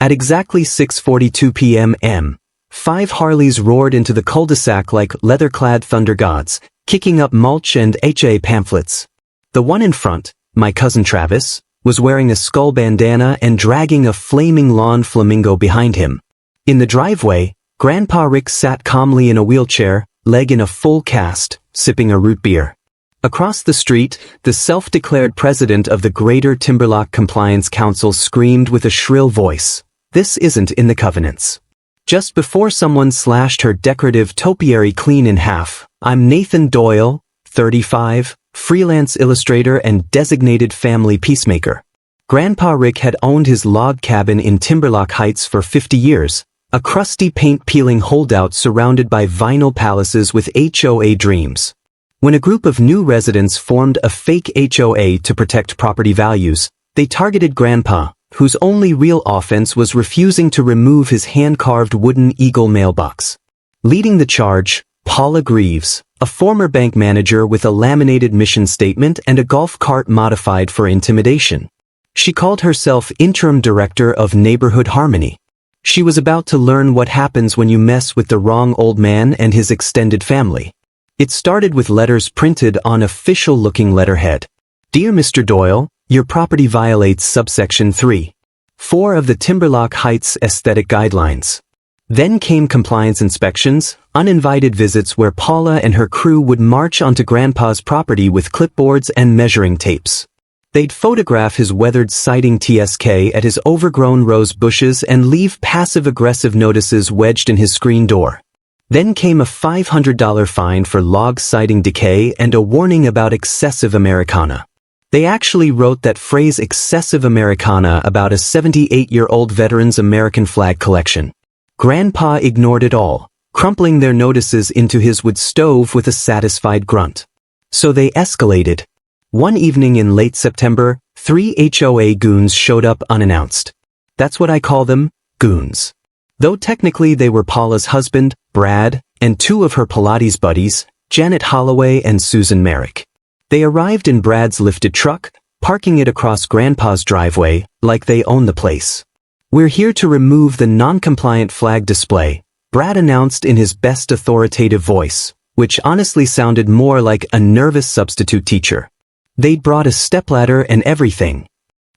At exactly 6:42 p.m. 5 Harleys roared into the cul-de-sac like leather-clad thunder gods, kicking up mulch and HOA pamphlets. The one in front, my cousin Travis, was wearing a skull bandana and dragging a flaming lawn flamingo behind him. In the driveway, Grandpa Rick sat calmly in a wheelchair, leg in a full cast, sipping a root beer. Across the street, the self-declared president of the Greater Timberlock Compliance Council screamed with a shrill voice, "This isn't in the covenants." Just before someone slashed her decorative topiary clean in half, I'm Nathan Doyle, 35, freelance illustrator and designated family peacemaker. Grandpa Rick had owned his log cabin in Timberlock Heights for 50 years, a crusty paint-peeling holdout surrounded by vinyl palaces with HOA dreams. When a group of new residents formed a fake HOA to protect property values, they targeted Grandpa, whose only real offense was refusing to remove his hand-carved wooden eagle mailbox. Leading the charge, Paula Greaves, a former bank manager with a laminated mission statement and a golf cart modified for intimidation. She called herself interim director of neighborhood harmony. She was about to learn what happens when you mess with the wrong old man and his extended family. It started with letters printed on official-looking letterhead. Dear Mr. Doyle, your property violates subsection 3.4 of the Timberlock Heights Aesthetic Guidelines. Then came compliance inspections, uninvited visits where Paula and her crew would march onto Grandpa's property with clipboards and measuring tapes. They'd photograph his weathered siding TSK at his overgrown rose bushes and leave passive-aggressive notices wedged in his screen door. Then came a $500 fine for log siding decay and a warning about excessive Americana. They actually wrote that phrase excessive Americana about a 78-year-old veteran's American flag collection. Grandpa ignored it all, crumpling their notices into his wood stove with a satisfied grunt. So they escalated. One evening in late September, 3 HOA goons showed up unannounced. That's what I call them, goons. Though technically they were Paula's husband, Brad, and 2 of her Pilates buddies, Janet Holloway and Susan Merrick. They arrived in Brad's lifted truck, parking it across Grandpa's driveway, like they own the place. We're here to remove the non-compliant flag display, Brad announced in his best authoritative voice, which honestly sounded more like a nervous substitute teacher. They'd brought a stepladder and everything.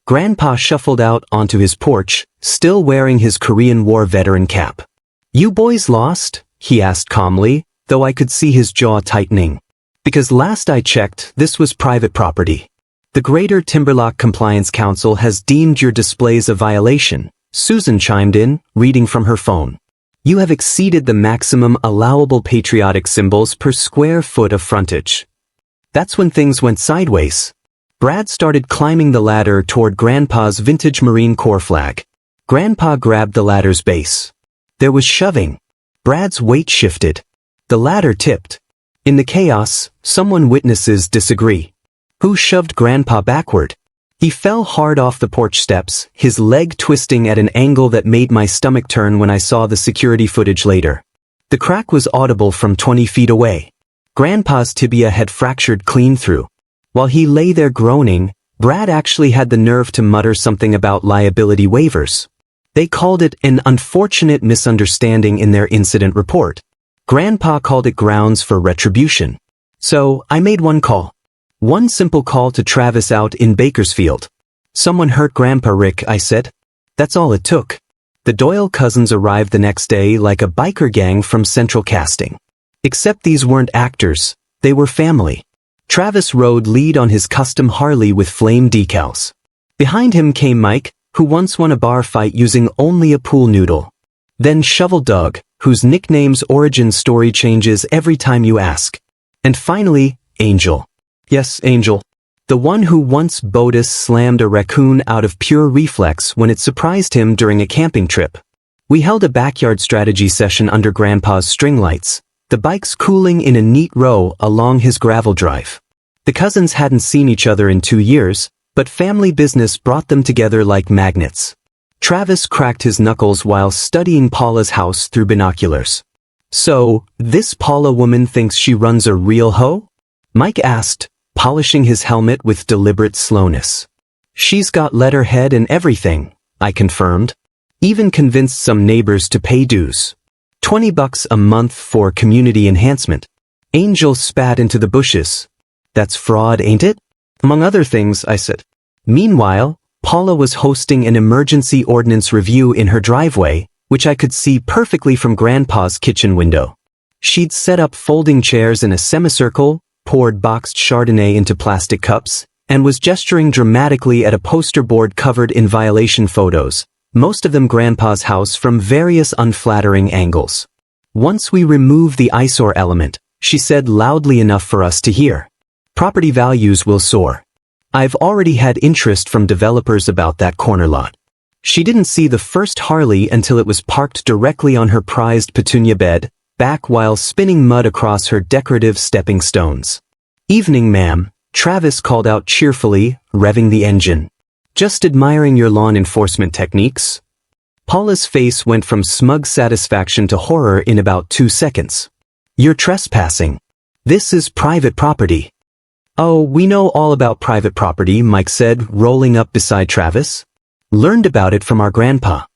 Grandpa shuffled out onto his porch, still wearing his Korean War veteran cap. You boys lost? He asked calmly, though I could see his jaw tightening. Because last I checked, this was private property. The Greater Timberlock Compliance Council has deemed your displays a violation, Susan chimed in, reading from her phone. You have exceeded the maximum allowable patriotic symbols per square foot of frontage. That's when things went sideways. Brad started climbing the ladder toward Grandpa's vintage Marine Corps flag. Grandpa grabbed the ladder's base. There was shoving. Brad's weight shifted. The ladder tipped. In the chaos, someone witnesses disagree. Who shoved Grandpa backward? He fell hard off the porch steps, his leg twisting at an angle that made my stomach turn when I saw the security footage later. The crack was audible from 20 feet away. Grandpa's tibia had fractured clean through. While he lay there groaning, Brad actually had the nerve to mutter something about liability waivers. They called it an unfortunate misunderstanding in their incident report. Grandpa called it grounds for retribution. So, I made one call. One simple call to Travis out in Bakersfield. Someone hurt Grandpa Rick, I said. That's all it took. The Doyle cousins arrived the next day like a biker gang from Central Casting. Except these weren't actors, they were family. Travis rode lead on his custom Harley with flame decals. Behind him came Mike, who once won a bar fight using only a pool noodle. Then Shovel Doug, whose nickname's origin story changes every time you ask. And finally, Angel. Yes, Angel. The one who once bogus slammed a raccoon out of pure reflex when it surprised him during a camping trip. We held a backyard strategy session under Grandpa's string lights, the bikes cooling in a neat row along his gravel drive. The cousins hadn't seen each other in 2 years, but family business brought them together like magnets. Travis cracked his knuckles while studying Paula's house through binoculars. So, this Paula woman thinks she runs a real hoe? Mike asked, polishing his helmet with deliberate slowness. She's got letterhead and everything, I confirmed. Even convinced some neighbors to pay dues. $20 a month for community enhancement. Angel spat into the bushes. That's fraud, ain't it? Among other things, I said. Meanwhile, Paula was hosting an emergency ordinance review in her driveway, which I could see perfectly from Grandpa's kitchen window. She'd set up folding chairs in a semicircle, poured boxed Chardonnay into plastic cups, and was gesturing dramatically at a poster board covered in violation photos, most of them Grandpa's house from various unflattering angles. Once we remove the eyesore element, she said loudly enough for us to hear, property values will soar. I've already had interest from developers about that corner lot. She didn't see the first Harley until it was parked directly on her prized petunia bed, back while spinning mud across her decorative stepping stones. Evening, ma'am, Travis called out cheerfully, revving the engine. Just admiring your lawn enforcement techniques. Paula's face went from smug satisfaction to horror in about 2 seconds. You're trespassing. This is private property. Oh, we know all about private property, Mike said, rolling up beside Travis. Learned about it from our grandpa.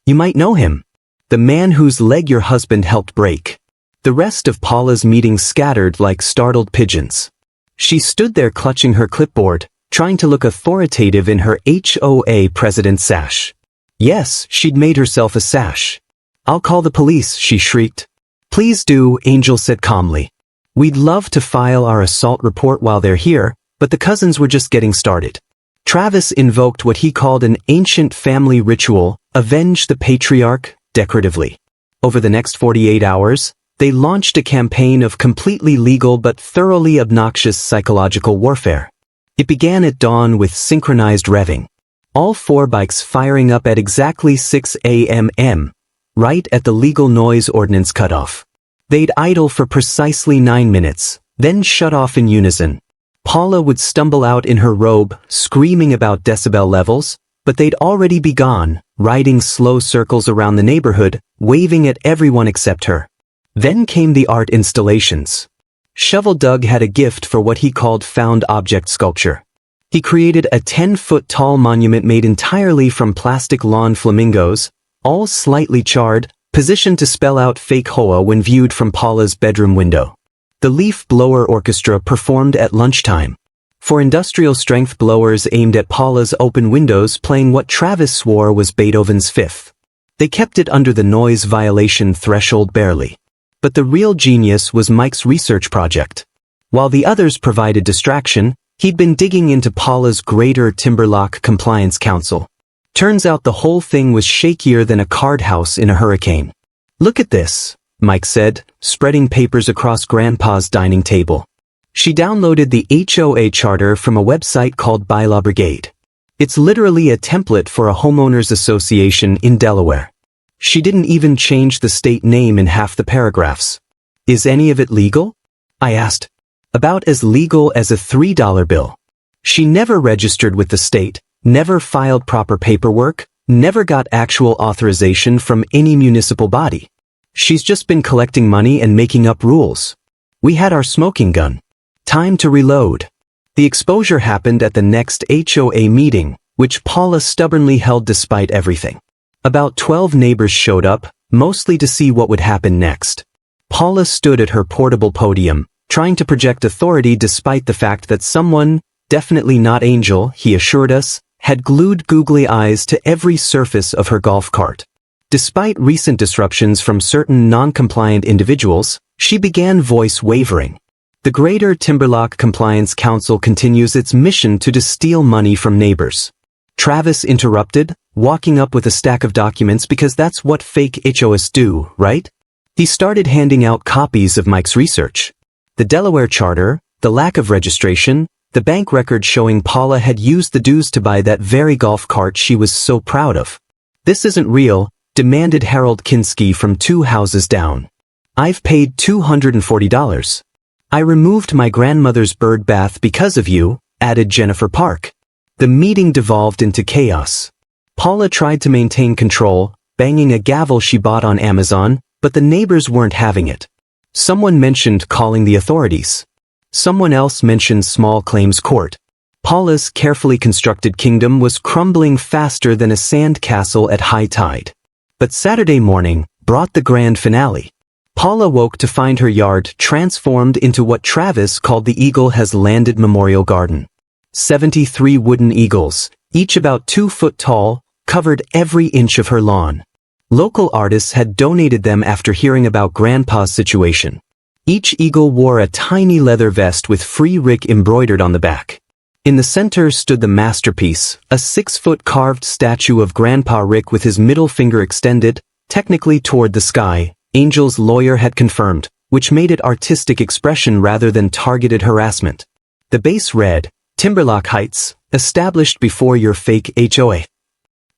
You might know him. The man whose leg your husband helped break. The rest of Paula's meeting scattered like startled pigeons. She stood there clutching her clipboard, trying to look authoritative in her HOA president sash. Yes, she'd made herself a sash. I'll call the police, she shrieked. Please do, Angel said calmly. We'd love to file our assault report while they're here, but the cousins were just getting started. Travis invoked what he called an ancient family ritual, avenge the patriarch, decoratively. Over the next 48 hours, they launched a campaign of completely legal but thoroughly obnoxious psychological warfare. It began at dawn with synchronized revving. All 4 bikes firing up at exactly 6 a.m., right at the legal noise ordinance cutoff. They'd idle for precisely 9 minutes, then shut off in unison. Paula would stumble out in her robe, screaming about decibel levels, but they'd already be gone, riding slow circles around the neighborhood, waving at everyone except her. Then came the art installations. Shovel Doug had a gift for what he called found object sculpture. He created a 10-foot-tall monument made entirely from plastic lawn flamingos, all slightly charred, positioned to spell out fake HOA when viewed from Paula's bedroom window. The Leaf Blower Orchestra performed at lunchtime. 4 industrial-strength blowers aimed at Paula's open windows playing what Travis swore was Beethoven's Fifth. They kept it under the noise violation threshold barely. But the real genius was Mike's research project. While the others provided distraction, he'd been digging into Paula's Greater Timberlock Compliance Council. Turns out the whole thing was shakier than a card house in a hurricane. Look at this, Mike said, spreading papers across Grandpa's dining table. She downloaded the HOA charter from a website called Bylaw Brigade. It's literally a template for a homeowners association in Delaware. She didn't even change the state name in half the paragraphs. Is any of it legal? I asked. About as legal as a $3 bill. She never registered with the state, never filed proper paperwork, never got actual authorization from any municipal body. She's just been collecting money and making up rules. We had our smoking gun. Time to reload. The exposure happened at the next HOA meeting, which Paula stubbornly held despite everything. About 12 neighbors showed up, mostly to see what would happen next. Paula stood at her portable podium, trying to project authority despite the fact that someone, definitely not Angel, he assured us, had glued googly eyes to every surface of her golf cart. Despite recent disruptions from certain non-compliant individuals, she began voice wavering. The Greater Timberlock Compliance Council continues its mission to steal money from neighbors. Travis interrupted, walking up with a stack of documents because that's what fake HOAs do, right? He started handing out copies of Mike's research. The Delaware Charter, the lack of registration, the bank record showing Paula had used the dues to buy that very golf cart she was so proud of. This isn't real, demanded Harold Kinski from 2 houses down. I've paid $240. I removed my grandmother's bird bath because of you, added Jennifer Park. The meeting devolved into chaos. Paula tried to maintain control, banging a gavel she bought on Amazon, but the neighbors weren't having it. Someone mentioned calling the authorities. Someone else mentioned small claims court. Paula's carefully constructed kingdom was crumbling faster than a sand castle at high tide. But Saturday morning brought the grand finale. Paula woke to find her yard transformed into what Travis called the Eagle Has Landed Memorial Garden. 73 wooden eagles, each about 2 foot tall, covered every inch of her lawn. Local artists had donated them after hearing about Grandpa's situation. Each eagle wore a tiny leather vest with Free Rick embroidered on the back. In the center stood the masterpiece, a 6-foot carved statue of Grandpa Rick with his middle finger extended, technically toward the sky, Angel's lawyer had confirmed, which made it artistic expression rather than targeted harassment. The base read, Timberlock Heights, established before your fake HOA.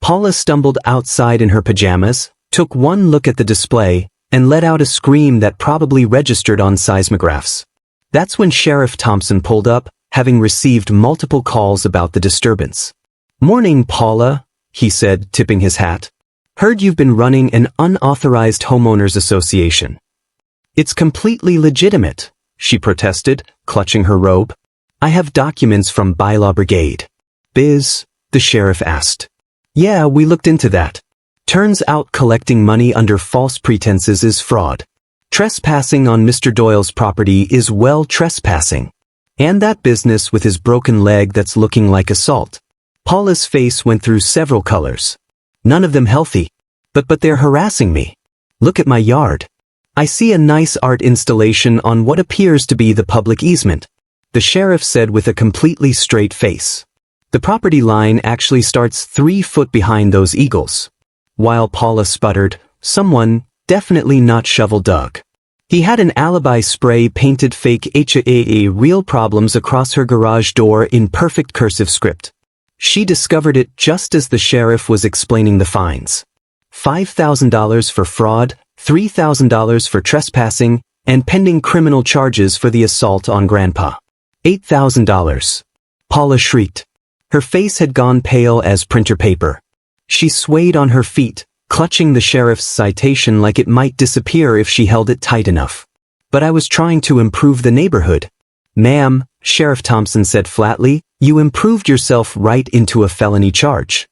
Paula stumbled outside in her pajamas, took one look at the display, and let out a scream that probably registered on seismographs. That's when Sheriff Thompson pulled up, having received multiple calls about the disturbance. "Morning, Paula," he said, tipping his hat. "Heard you've been running an unauthorized homeowners association." "It's completely legitimate," she protested, clutching her robe. "I have documents from Bylaw Brigade." "Biz?" the sheriff asked. "Yeah, we looked into that. Turns out collecting money under false pretenses is fraud. Trespassing on Mr. Doyle's property is well trespassing. And that business with his broken leg that's looking like assault." Paula's face went through several colors. "None of them healthy. But they're harassing me. Look at my yard. I see a nice art installation on what appears to be the public easement," the sheriff said with a completely straight face. "The property line actually starts 3 foot behind those eagles." While Paula sputtered, "Someone, definitely not Shovel Doug. He had an alibi spray painted fake HOA real problems across her garage door in perfect cursive script." She discovered it just as the sheriff was explaining the fines. $5,000 for fraud, $3,000 for trespassing, and pending criminal charges for the assault on Grandpa. $8,000. Paula shrieked. Her face had gone pale as printer paper. She swayed on her feet, clutching the sheriff's citation like it might disappear if she held it tight enough. "But I was trying to improve the neighborhood." "Ma'am," Sheriff Thompson said flatly, "you improved yourself right into a felony charge.